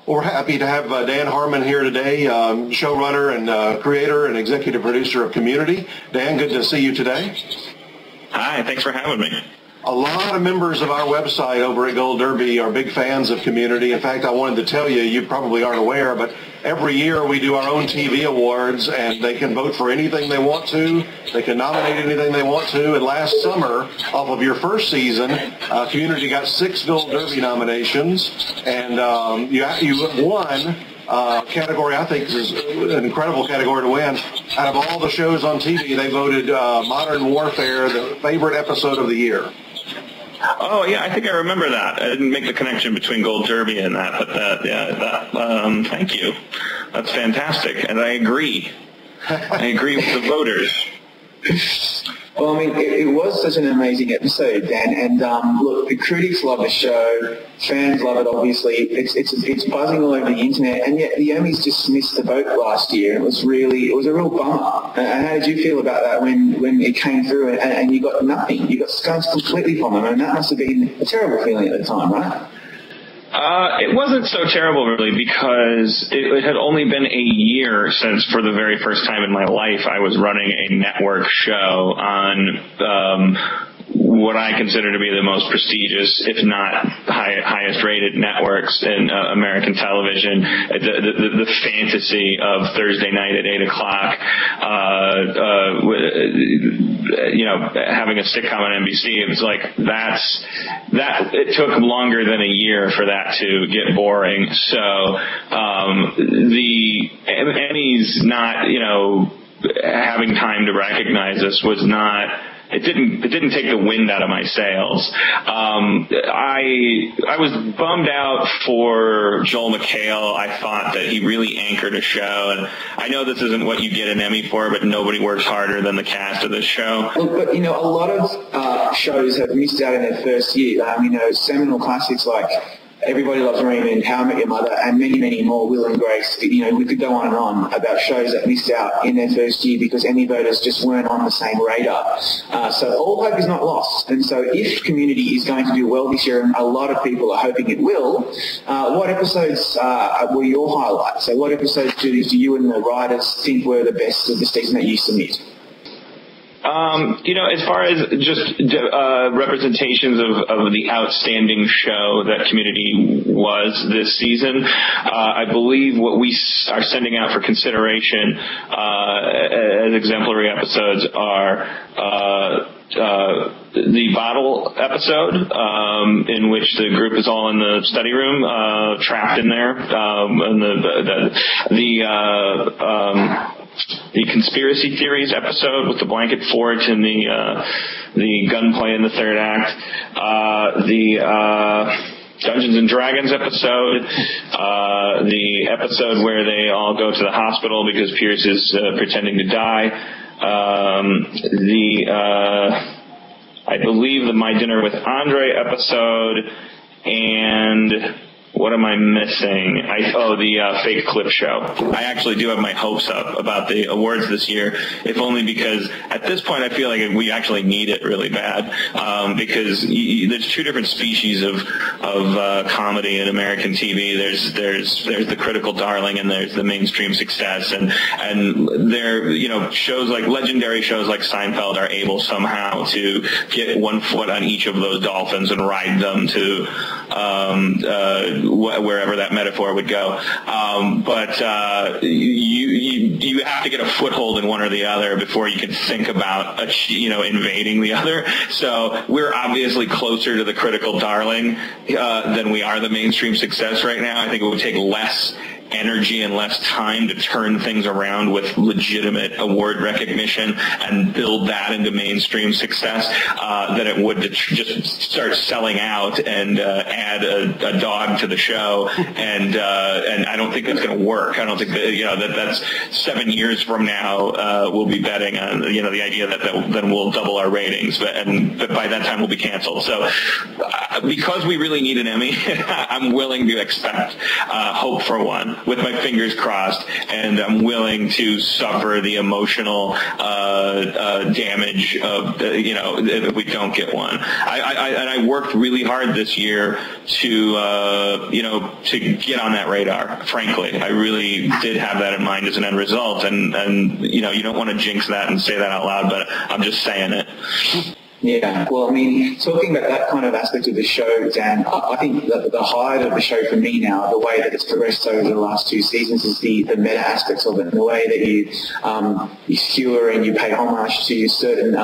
Well, we're happy to have Dan Harmon here today, showrunner and creator and executive producer of Community. Dan, good to see you today. Hi, thanks for having me. A lot of members of our website over at Gold Derby are big fans of Community. In fact, I wanted to tell you, you probably aren't aware, but every year we do our own TV awards, and they can vote for anything they want to. They can nominate anything they want to. And last summer, off of your first season, Community got 6 Gold Derby nominations, and you won category I think is an incredible category to win. Out of all the shows on TV, they voted Modern Warfare the favorite episode of the year. Oh, yeah, I think I remember that. I didn't make the connection between Gold Derby and that, but thank you. That's fantastic, and I agree. I agree with the voters. Well, I mean, it was such an amazing episode, Dan, and look, the critics love the show, fans love it, obviously. It's buzzing all over the internet, and yet the Emmys just missed the boat last year. It was a real bummer. And how did you feel about that when it came through and you got nothing? You got skunked completely from them, and that must have been a terrible feeling at the time, right? It wasn't so terrible, really, because it had only been a year since, for the very first time in my life, I was running a network show on what I consider to be the most prestigious, if not highest-rated networks in American television. The fantasy of Thursday night at 8 o'clock, having a sitcom on NBC, it was like it took longer than a year for that to get boring. So the Emmys not, having time to recognize us was not. It didn't take the wind out of my sails. I was bummed out for Joel McHale. I thought that he really anchored a show, and I know this isn't what you get an Emmy for, but nobody works harder than the cast of this show. But a lot of shows have missed out in their first year. Seminal classics like Everybody Loves Raymond, How I Met Your Mother, and many, many more, Will and Grace. We could go on and on about shows that missed out in their first year because Emmy voters just weren't on the same radar. So all hope is not lost. And so if Community is going to do well this year, and a lot of people are hoping it will, what episodes were your highlights? So what episodes do you and the writers think were the best of the season that you submit? As far as just representations of the outstanding show that Community was this season, I believe what we are sending out for consideration as exemplary episodes are the bottle episode, in which the group is all in the study room, trapped in there, and the conspiracy theories episode with the blanket fort and the gunplay in the third act, the Dungeons and Dragons episode, the episode where they all go to the hospital because Pierce is pretending to die, I believe the My Dinner with Andre episode, and what am I missing? The fake clip show. I actually do have my hopes up about the awards this year, if only because at this point I feel like we actually need it really bad, because there's two different species of comedy in American TV. There's the critical darling and there's the mainstream success, and shows like legendary shows like Seinfeld are able somehow to get one foot on each of those dolphins and ride them to wherever that metaphor would go. But you have to get a foothold in one or the other before you can think about invading the other. So we're obviously closer to the critical darling than we are the mainstream success right now. I think it would take less energy and less time to turn things around with legitimate award recognition and build that into mainstream success than it would to just start selling out and add a dog to the show. And I don't think that's going to work. I don't think that's 7 years from now we'll be betting on the idea that then we'll double our ratings, but by that time we'll be canceled. So because we really need an Emmy, I'm willing to expect hope for one. with my fingers crossed, and I'm willing to suffer the emotional damage of if we don't get one. I worked really hard this year to get on that radar. Frankly, I really did have that in mind as an end result, and you don't want to jinx that and say that out loud, but I'm just saying it. Yeah, well, I mean, talking about that kind of aspect of the show, Dan, I think the highlight of the show for me now, the way that it's progressed over the last 2 seasons, is the meta aspects of it, and the way that you skewer and you pay homage to certain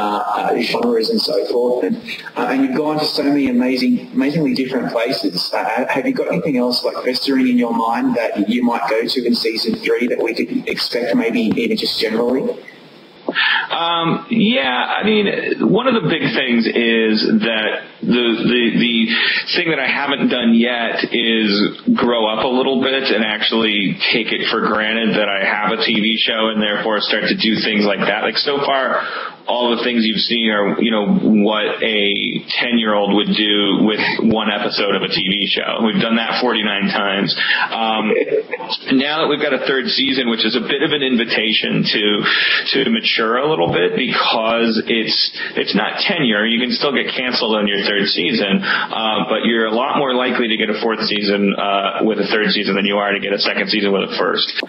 genres and so forth, and you've gone to so many amazingly different places. Have you got anything else like festering in your mind that you might go to in season 3 that we could expect, maybe even just generally? Yeah, I mean, one of the big things is that the thing that I haven't done yet is grow up a little bit and actually take it for granted that I have a TV show and therefore start to do things like that. Like so far, all the things you've seen are, what a 10-year-old would do with one episode of a TV show. We've done that 49 times. Now that we've got a 3rd season, which is a bit of an invitation to mature a little bit, because it's not tenure. You can still get canceled on your 3rd season, but you're a lot more likely to get a 4th season with a 3rd season than you are to get a 2nd season with a 1st.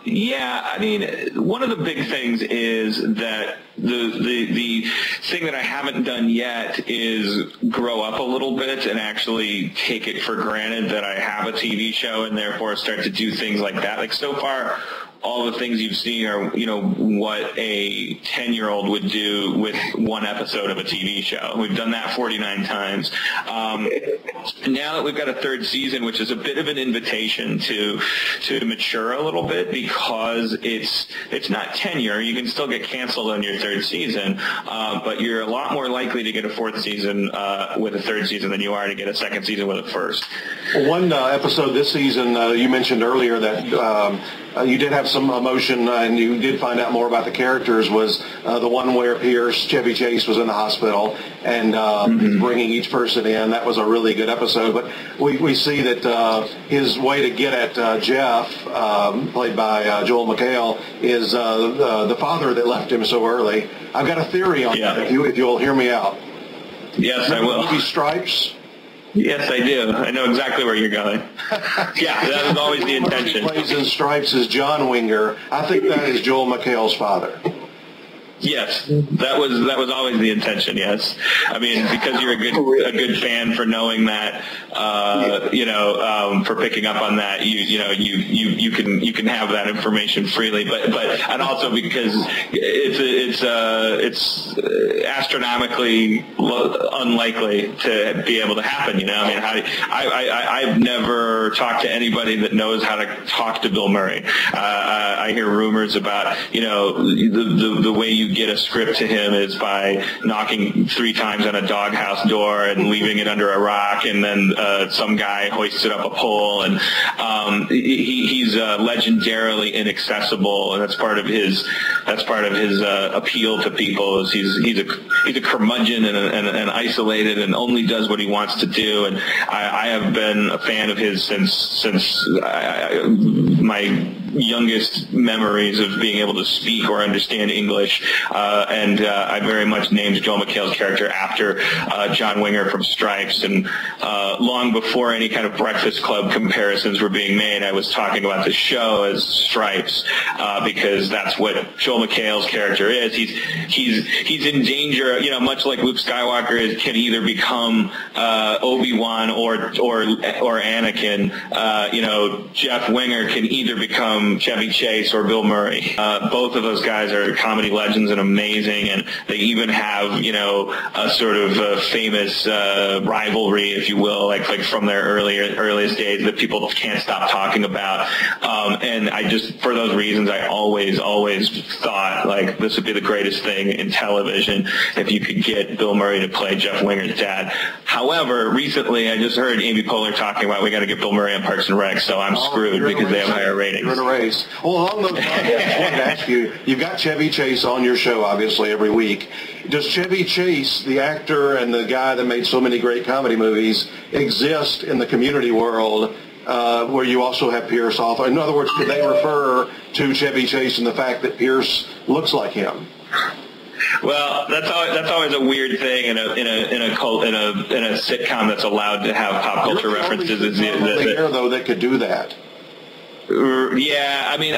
Yeah, I mean, one of the big things is that the thing that I haven't done yet is grow up a little bit and actually take it for granted that I have a TV show and therefore start to do things like that. Like so far, all the things you've seen are, what a 10-year-old would do with one episode of a TV show. We've done that 49 times. Now that we've got a 3rd season, which is a bit of an invitation to mature a little bit, because it's not tenure. You can still get canceled on your 3rd season, but you're a lot more likely to get a 4th season with a 3rd season than you are to get a 2nd season with a 1st. Well, one episode this season, you mentioned earlier that you did have some emotion and you did find out more about the characters, was the one where Chevy Chase was in the hospital and bringing each person in. That was a really good episode. But we see that his way to get at Jeff, played by Joel McHale, is the father that left him so early. I've got a theory on that, if you'll hear me out. Yes, I will. The movie Stripes? Yes, I do. I know exactly where you're going. Yeah, that was always the intention. He plays in Stripes as John Winger. I think that is Joel McHale's father. Yes, that was always the intention. Yes, I mean, because you're a good fan for knowing that, for picking up on that, you can have that information freely, but and also because it's astronomically unlikely to be able to happen. I mean, I've never talked to anybody that knows how to talk to Bill Murray. I hear rumors about the way you get a script to him is by knocking 3 times on a doghouse door and leaving it under a rock, and then some guy hoisted up a pole, and he's legendarily inaccessible, and that's part of his appeal to people. Is he's a curmudgeon and isolated and only does what he wants to do. And I have been a fan of his since my youngest memories of being able to speak or understand English, and I very much named Joel McHale's character after John Winger from Stripes, and long before any kind of Breakfast Club comparisons were being made, I was talking about the show as Stripes, because that's what Joel McHale's character is. He's in danger, much like Luke Skywalker can either become Obi-Wan or Anakin. Jeff Winger can either become Chevy Chase or Bill Murray. Both of those guys are comedy legends and amazing, and they even have a sort of famous rivalry, if you will, like from their earliest days that people can't stop talking about. And I just, for those reasons, I always thought like this would be the greatest thing in television if you could get Bill Murray to play Jeff Winger's dad. However, recently I just heard Amy Poehler talking about we got to get Bill Murray on Parks and Rec, so I'm screwed because they have higher ratings. You're in a race. Well, along those lines, I wanted to ask you, you've got Chevy Chase on your show, obviously, every week. Does Chevy Chase, the actor and the guy that made so many great comedy movies, exist in the Community world where you also have Pierce off? In other words, could they refer to Chevy Chase and the fact that Pierce looks like him? Well, that's always a weird thing in a sitcom that's allowed to have pop culture references. Though that could do that. Yeah, I mean,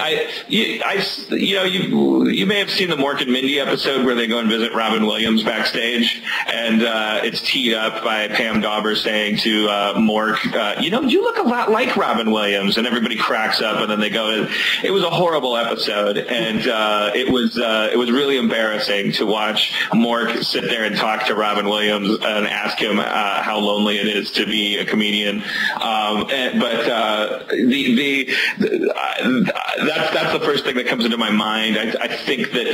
you may have seen the Mork and Mindy episode where they go and visit Robin Williams backstage, and it's teed up by Pam Dauber saying to Mork, you look a lot like Robin Williams, and everybody cracks up, and then they go. It was a horrible episode, and it was really embarrassing to watch Mork sit there and talk to Robin Williams and ask him how lonely it is to be a comedian. That's the first thing that comes into my mind. I think that,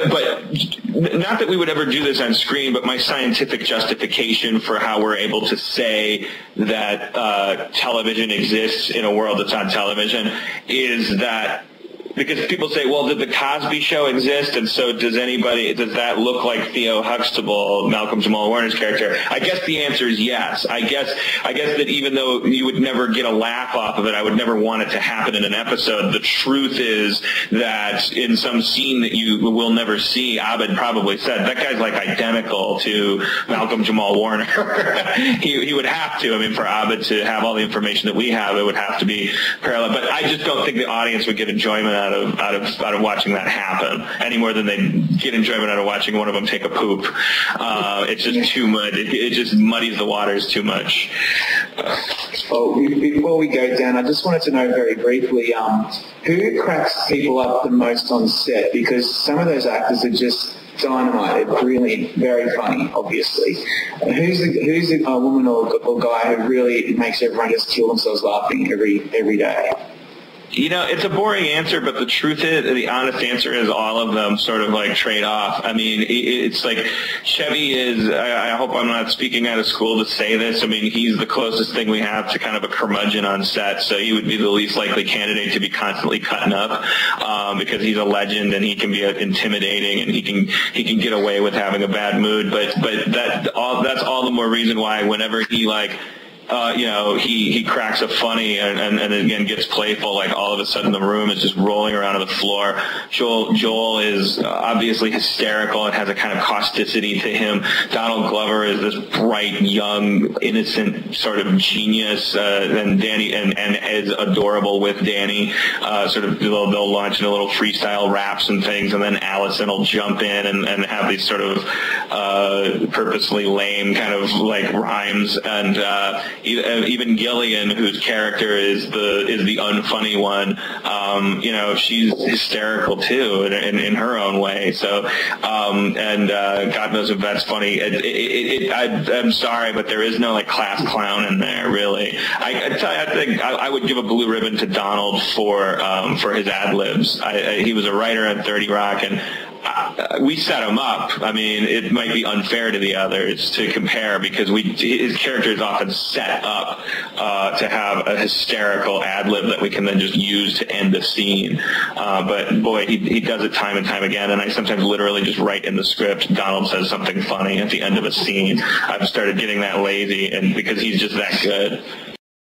but not that we would ever do this on screen, but my scientific justification for how we're able to say that television exists in a world that's on television is that because people say, well, did the Cosby Show exist? And so does that look like Theo Huxtable, Malcolm Jamal Warner's character? I guess the answer is yes. I guess that even though you would never get a laugh off of it, I would never want it to happen in an episode. The truth is that in some scene that you will never see, Abed probably said, that guy's like identical to Malcolm Jamal Warner. he would have to. I mean, for Abed to have all the information that we have, it would have to be parallel. But I just don't think the audience would get enjoyment out of watching that happen any more than they get enjoyment out of watching one of them take a poop. It's just too much. It just muddies the waters too much. Before we go down, I just wanted to know very briefly, who cracks people up the most on set? Because some of those actors are just dynamite, brilliant, very funny, obviously. Who's a woman or guy who really makes everyone just kill themselves laughing every day? It's a boring answer, but the truth is, the honest answer is all of them sort of like trade off. I mean, it's like Chevy is, I hope I'm not speaking out of school to say this. I mean, he's the closest thing we have to kind of a curmudgeon on set, so he would be the least likely candidate to be constantly cutting up because he's a legend and he can be intimidating and he can get away with having a bad mood. But that's all the more reason why whenever he he cracks a funny and again gets playful, like all of a sudden the room is just rolling around on the floor. Joel is obviously hysterical and has a kind of causticity to him. Donald Glover is this bright, young, innocent sort of genius, and Danny and is adorable with Danny. They'll launch into little freestyle raps and things, and then Allison will jump in and have these sort of purposely lame kind of like rhymes, and even Gillian, whose character is the unfunny one, she's hysterical too in her own way. So, God knows if that's funny. I'm sorry, but there is no like class clown in there, really. I think I would give a blue ribbon to Donald for his ad libs. He was a writer on 30 Rock, and we set him up. I mean, it might be unfair to the others to compare because his character is often set up to have a hysterical ad lib that we can then just use to end a scene. But boy, he does it time and time again, and I sometimes literally just write in the script, Donald says something funny at the end of a scene. I've started getting that lazy, and because he's just that good.